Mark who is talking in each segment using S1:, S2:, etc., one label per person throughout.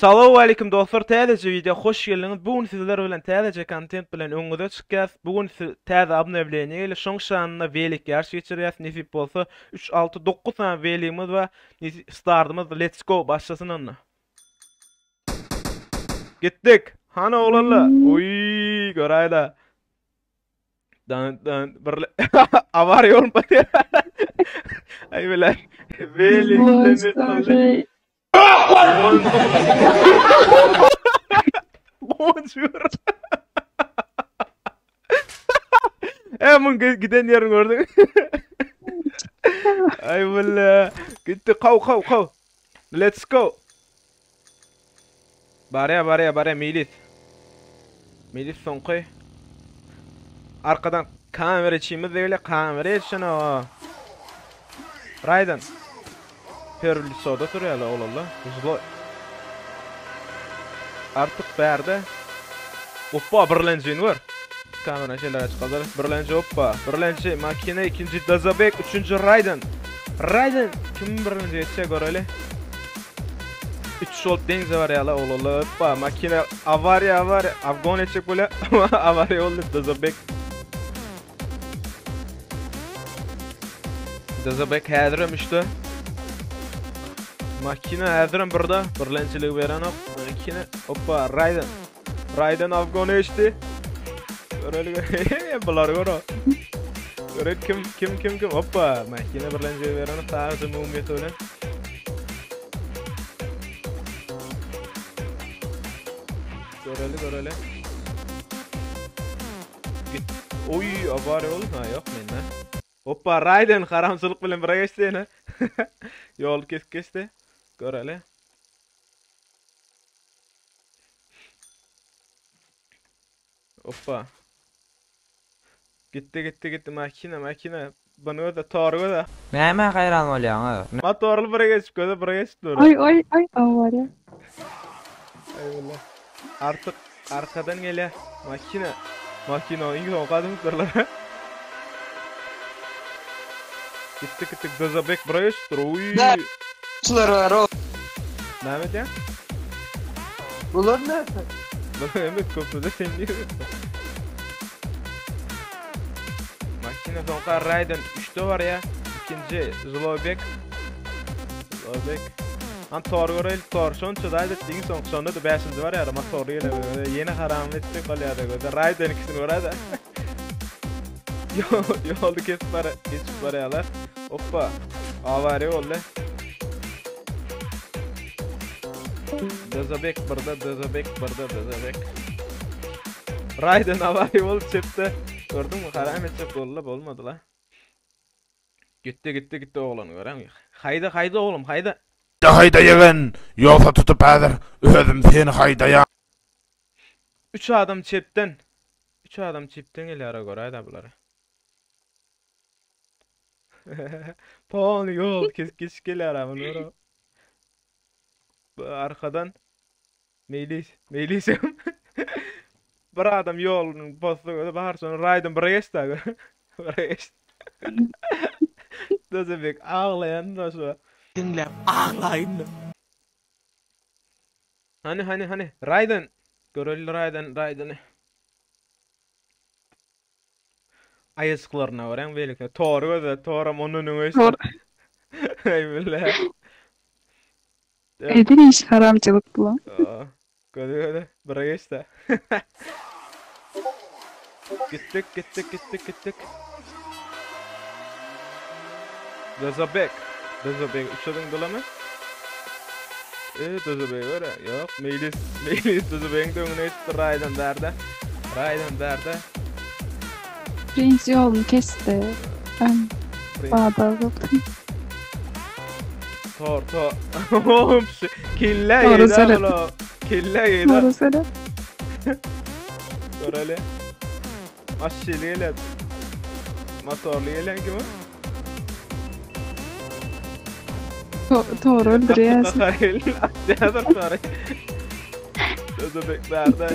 S1: Assalamu alaykum dostlar, täze video hoş geldiňiz. Bugun sizler bilen täze kontent bilen öňüňize çykýas. Bugun täze aboneligiňe ile şoň şanyna welik ýarş geçirýäs. Nesip bolsa 3 6 9 sany weligimiz we startymyz. Let's go başlasyn onda. Gitdik. Hana olanlar. Oy, göräýler. Dan bir avar ýol batdy. Ay bilen. Welik demir. Bonjour. Mun giden yerini gördün. Ay valla. Gitti kav. Let's go. Baraya Milis. Milis sonqay. Arkadan kamera çimiz öyle kamera şuna. Raiden. Perli soda turýarlar olalla. Hızlı. Artık berde. Oppa birlenjin var. Kamera şeyler açıkladı. Birlenji oppa. Birlenji makine ikinci Dazabek, üçüncü Raiden. Raiden kim birlenji etse göreli. 3 shot denze var ya la olalla. Oppa makine avarya. Afgan etcek böyle. Avarya oldu Dazabek. Dazabek häzirmişdi. Makine häzirim burada. Birlençilik veren ok. Makine oppa Raiden Afgan eşti. Öyle bular gör. Göret kim oppa makine birlençilik veren ok. Tarzı mumiyet öyle. Göreli. Oy avar oldu ha yok mende. Oppa Raiden haramçılık bilen bir geçti ne. Yol kesdi. Göreli. Oppa. Gitti makine. Bana da torgu da.
S2: Näme gaýran bolýan?
S1: Motorly bir geçip dur.
S3: Ay var ya.
S1: Eyvallah. Artık arkadan gele makine oyun o kadın durlar. Gitti Dazabek buraya geçti. Oy.
S4: Çlar var o.
S1: Näme diýär?
S4: Bular ne?
S1: Bana emek köprüde sen diyorsun. Makine sonqa Raiden 3'te var ya. İkinci Zlobek. Tor görel tor şonça da diň soň sonda da 5-nji var ya motor ýene ýene haram etdi galýar da Raiden ikisini görä da. Yoldu kesip barýarlar. Hoppa. Avari oldu. Dazabek burada. Raiden avari oldu çepde. Gördün mü? Haram etcek olmadı la. Gitti oğlan görem. Hayda oğlum hayda.
S5: Hayda yeğen. Yolsa tutup hazır. Özüm seni haydaya.
S1: 3 adam çepten gelýär görä bulara. Pon yol kes gelýär ama arkadan Melis bir adam yolun postuna bahar sonra Raiden buraya geçti. Dazabek ağlayan da şu.
S4: Dinle ağlayın.
S1: Hani Raiden. Göreli Raiden'i. Ayısklarına varan velikle. Toram onun önüne. Ay billah.
S3: Edin iş haramçılık bu.
S1: Gördü. Buraya geçti. Gittik. Dazabek. Uçadın dolamı? Dazabek öyle. Yok. Melis Dazabek'in önüne etti. Raiden derdi.
S3: Birinci yolunu kesti. Ben bağdadım.
S1: Tor. Kille yedi oğlum.
S3: Orası.
S1: Göreli. Aşçılı yeled. Motorlu yelen kimi?
S3: Tor öldürüyor.
S1: Dazabek derdi.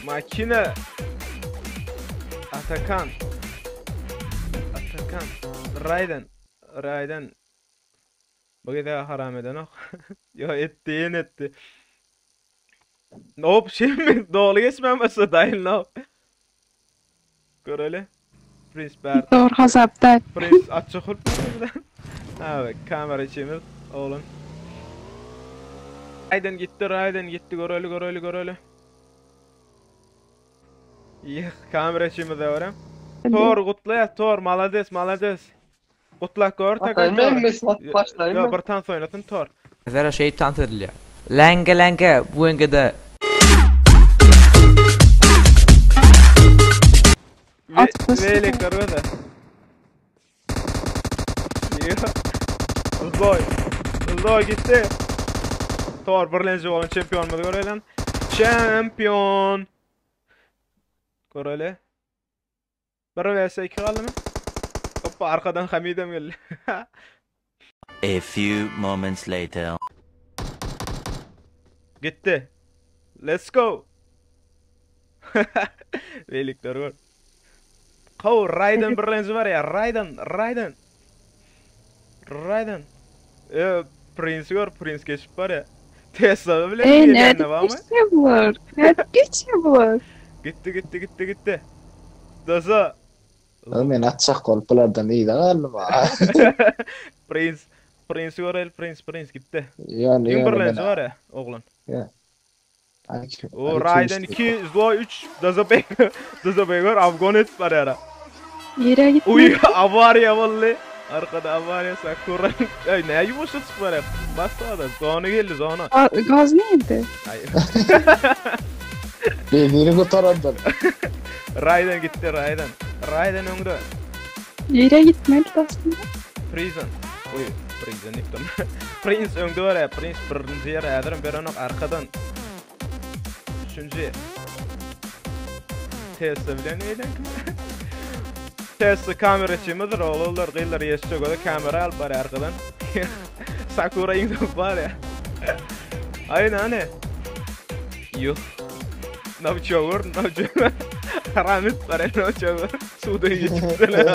S1: Makine. Atakan. Raiden Bu gide haram eden ok. Yo etti. Hop şey mi? Doğru geçmemesi dahil no. Gör öyle. Prince Bert.
S3: Doğru hasapta.
S1: Prince açık olup evet kamera içimiz oğlum. Raiden gitti gör öyle. Yık kamera içimiz de var. Tor kutla Tor malades. Kutla gör takar.
S4: Ben mesmat başlayayım
S1: Yo
S4: mı?
S1: bir tane oynatın Tor.
S2: Zara şeytan tırlıyor. Lenge bu engede.
S3: Atlasın.
S1: Ve elektör öyle. Zloy gitti. Tor birlenci olan çempiyon mu görelim? Çempiyon. Görelim. Bir vs 2 kaldı mı? Hoppa arkadan Hamidem geldi.
S6: A few moments later.
S1: Gitti. Let's go. Elektör var. Kav Raiden birlenci var ya Raiden. Prince gör Prince geçip var ya. Tesla bile
S3: Nerede geçiyorlar? Nerede geçiyorlar?
S1: Gitti. Daza.
S7: Men atsak kolpalardan iyi de galiba.
S1: Prince gör el Prince gitti.
S7: Yani
S1: Kimberlands var ya oğlum. O Raiden 2, Zlo 3, Daza Bey var Afganet var ya.
S3: Yere gitme.
S1: Uy avarya vallahi. Arkada avarya Sakura. Ay ne yumuşak var ya. Basta da zona geldi zona.
S3: Gaz neydi?
S1: Hayır.
S7: Beni kurtarandan.
S1: Raiden gitti Raiden. Raiden öngde.
S3: Yere gitmedi aslında.
S1: Prison. Uy Prison iptam. Prince öngde var ya. Prince birinci yer ederim bir anok arkadan. Üçüncü. Tesla bilen neyden ki? Tesla kamera çimidir oğullar gıylar yaşayacak o da kamera al bari arkadan. Sakura ingdok var ya. Aynen hani. Yuh. Navçoğur. Haramit var ya navçoğur. Suda geçipsene.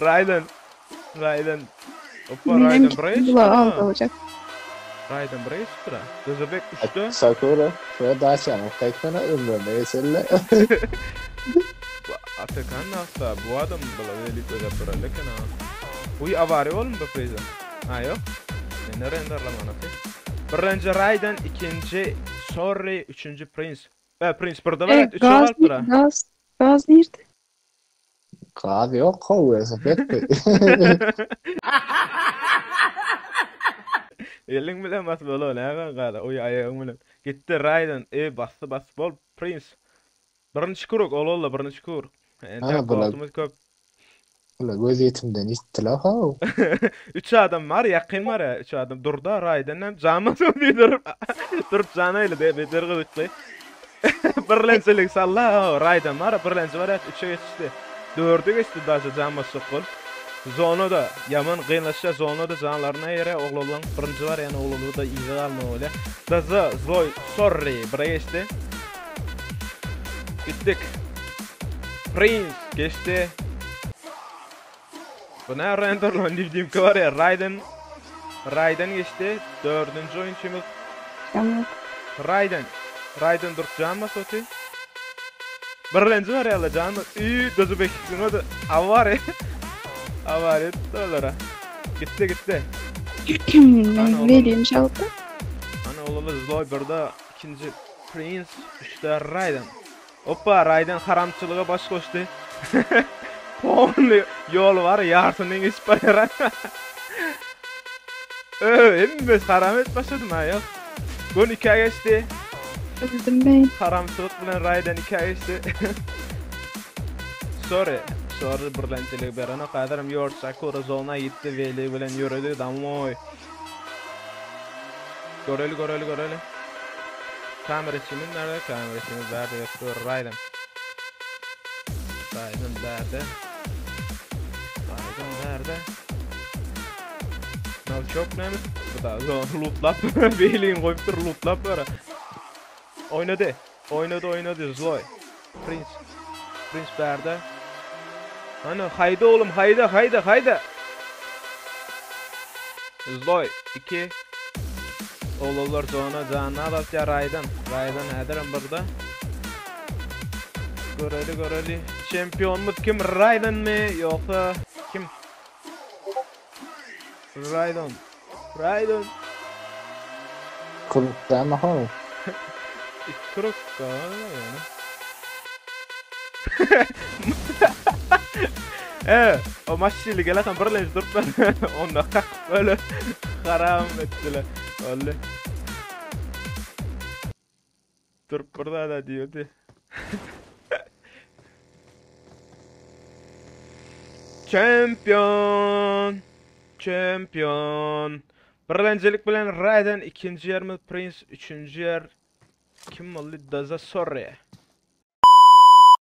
S1: Raiden. Hoppa Raiden buraya çıktı.
S3: Olacak.
S1: Raiden buraya çıktı. Gözebek uçtu.
S7: Sakura. Şöyle daha çabuk. Tekmene ömrüne yeserle.
S1: Atakan nasıl? Bu adam böyle velik öyle böyle kana. Uy avari oğlum bu Preza. Ha yok. Ne renderlama nasıl? Birinci Raiden, ikinci Sorry, üçüncü Prince. Prince burada var. Üçü var bura.
S3: Gaz nerede?
S7: Kahve yok kovuyorsa pek.
S1: Elin bilen bas böyle ne kadar. Uy ayağım bilen. Gitti Raiden. Bastı bol Prince. Birinci kuruk oğlu birinci kuruk.
S7: Ha bulan. Ula göz yetimden istila ha.
S1: Üç adam var yakın var ya. Üç adam durdu Raiden'den caması diyor. Dur canayla de beter gıdıklı. Birlenselik salla Raiden var birlense var ya üçe geçti. Dördü geçti daha caması kol. Zonada yaman qıyınlaşa zonada canlarına yere oğlulan birinci var yani oğluluğu da iyi alma öyle. Daza Zoy Sorry buraya geçti. Gittik. Prince geçti. Bu ne renderlan dediğim ki var ya Raiden geçti. Dördüncü oyuncumuz
S3: Tamam.
S1: Raiden dur canma soti. Birlenci var ya la canma. Dazu bekliyorsun o da avar dolara. Gitti.
S3: Vereyim şaltı.
S1: Ana oğlu Zloy burada ikinci Prince üçte Raiden. Hoppa Raiden haramçılığa baş koştu. Only yol var yartının ispayaran. Hemimiz haramet başladım ha ya. Gon hikaye geçti.
S3: Öldüm ben.
S1: Haramçılık bilen Raiden hikaye geçti. Sorry birlenciliği berana kadarım yor Sakura zona gitti veli bilen yürüdü damoy. Göreli. Kamera çimin nerede? Kamera çimin nerede yapıyor Raiden nerede? Nav çok neymiş? Bu da lootlap. Veli'nin koyup dur lootlap var. Oynadı Zloy. Prince nerede? Ana hayda oğlum hayda. Zloy 2. Oğullar zona canına alıp ya Raydan. Raydan hadirin burada. Göreli. Şampiyonumuz kim? Raydan mı? Yoksa kim? Raydan.
S7: Kuluktan mahal.
S1: Krok yani. O maççıyla gelesen birleşip durup ben onda kalkıp böyle haram ettiler. Öyle. Durup burada da diyordu. Champion. Birlencilik bilen Raiden, ikinci yer mi Prince, üçüncü yer kim oldu? Daza Sorry.